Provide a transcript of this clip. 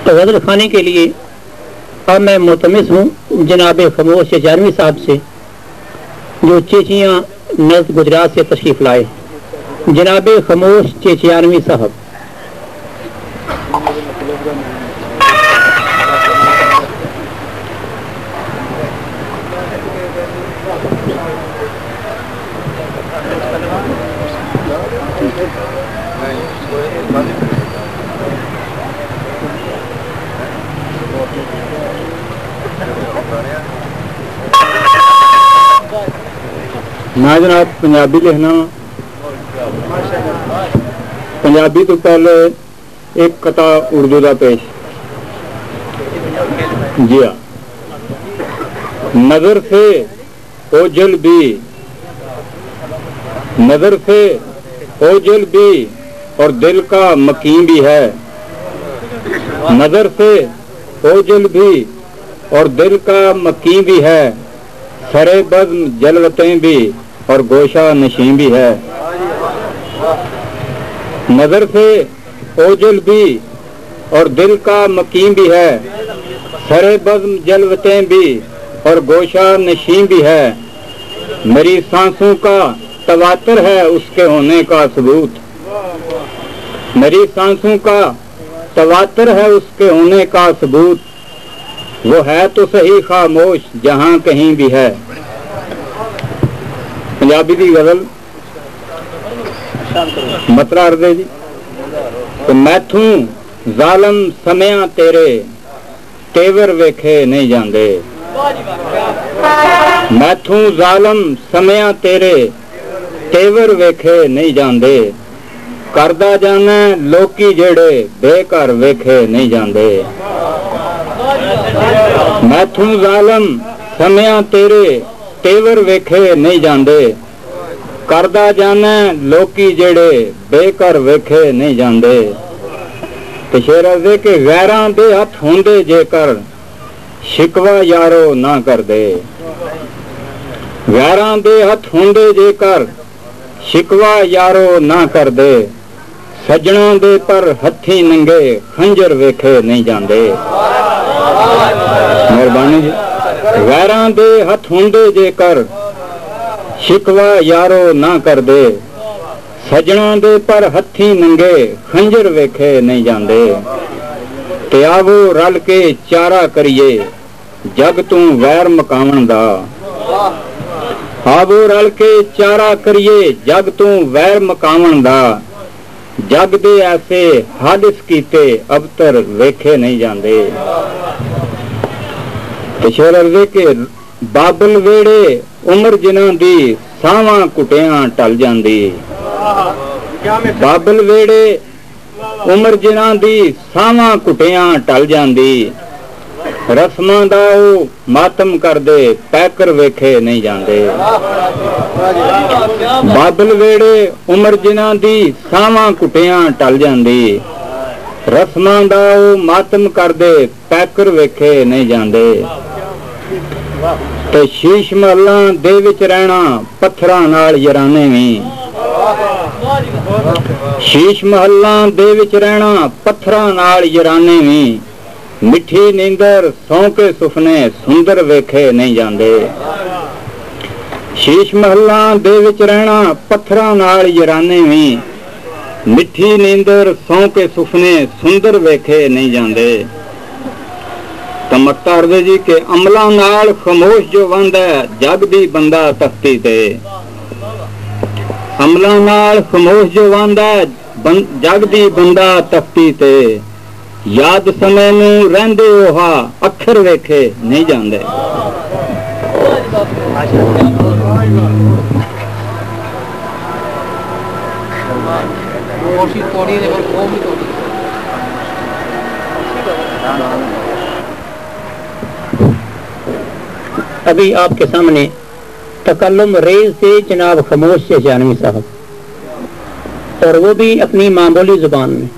تو غزل خانی کے لیے اب میں ملتمس ہوں جناب خاموش چیچیانوی صاحب سے، جو چیچیاں نزد گجرات سے تشریف لائے۔ جناب خاموش چیچیانوی صاحب۔ میں جناب پنجابی لکھنا، پنجابی تو پہلے ایک قطع اردو کا پیش۔ جی ہاں، نظر سے اوجل بھی، نظر سے اوجل بھی اور دل کا مکین بھی ہے، نظر سے اوجل بھی اور دل کا مکین بھی ہے، سرے بزم جلوتیں بھی اور گوشہ نشین بھی ہے۔ نظر سے اوجل بھی اور دل کا مکین بھی ہے، سرے بزم جلوتیں بھی اور گوشہ نشین بھی ہے، میری سانسوں کا تواتر ہے اس کے ہونے کا ثبوت، میری سانسوں کا تواتر ہے اس کے ہونے کا ثبوت، وہ ہے تو صحیح خاموش جہاں کہیں بھی ہے۔ پنجابی کی غزل مطلع عرض جی کہ میتھوں ظالم سمیاں تیرے تیور ویکھے نہیں جاندے، میتھوں ظالم سمیاں تیرے تیور ویکھے نہیں جاندے، کردہ جانا لوکی جڑے بے کر ویکھے نہیں جاندے، میتھوں ظالم سمیاں تیرے تیور ویکھے نہیں جاندے، کردہ جانا لوکی جڑے بے کر ویکھے نہیں جاندے، شعر دے کہ غیراں دے ہاتھ ہوندے جے کر شکوا یارو نہ کر دے، غیراں دے ہاتھ ہوندے جے کر شکوا یارو نہ کر دے، سجنا دے پر ہتھی ننگے خنجر ویکھے نہیں جاندے۔ مہربانی جی، غیراں دے ہتھ ہوندے جے کر شکوا یارو نہ کر دے، سجنا دے پر ہتھی ننگے خنجر ویکھے نہیں جاندے، تے آوو رل کے چارہ کریے جگ تو ویر مکاون دا، آوو رل کے چارہ کریے جگ تو ویر مکاون دا، جگ دے ایسے حادث کیتے ابتر ویکھے نہیں جاندے۔ شعر عرضے کہ بابل ویڑے عمر جنہاں دی ساواں کٹیاں ٹل جاندی، بابل ویڑے عمر جنہاں دی ساواں کٹیاں ٹل جاندی، رسماں دا او ماتم کر دے پیکر ویکھے نہیں جاندے، بابل ویڑے عمر جنہاں دی ساواں کٹیاں ٹل جاندی، رسماں دا او ماتم کر دے پیکر ویکھے نہیں جاندے، تے شیش محلاں دے وچ رہنا پتھراں نال یارانے وی، شیش محلاں دے وچ رہنا پتھراں نال یارانے وی، مٹھی نیندر سو کے سفنے سندر ویکھے نہیں جاندے، شیش محلاں دے وچ رہنا پتھراں نال یارانے وی، مٹھی نیندر سو کے سفنے سندر ویکھے نہیں جاندے۔ تمتا عرض جی کہ عملاں نال خاموش جو وند ہے جگ دی بندہ تختی تے، عملاں نال خاموش جو وند ہے جگ دی بندہ تختی تے، یاد سمے نوں رہندے اوہا اکھر ویکھے نہیں جاندے۔ ابھی آپ کے سامنے تکلم ریز سے جناب خاموش چیچیانوی صاحب، اور وہ بھی اپنی ماں بولی زبان میں۔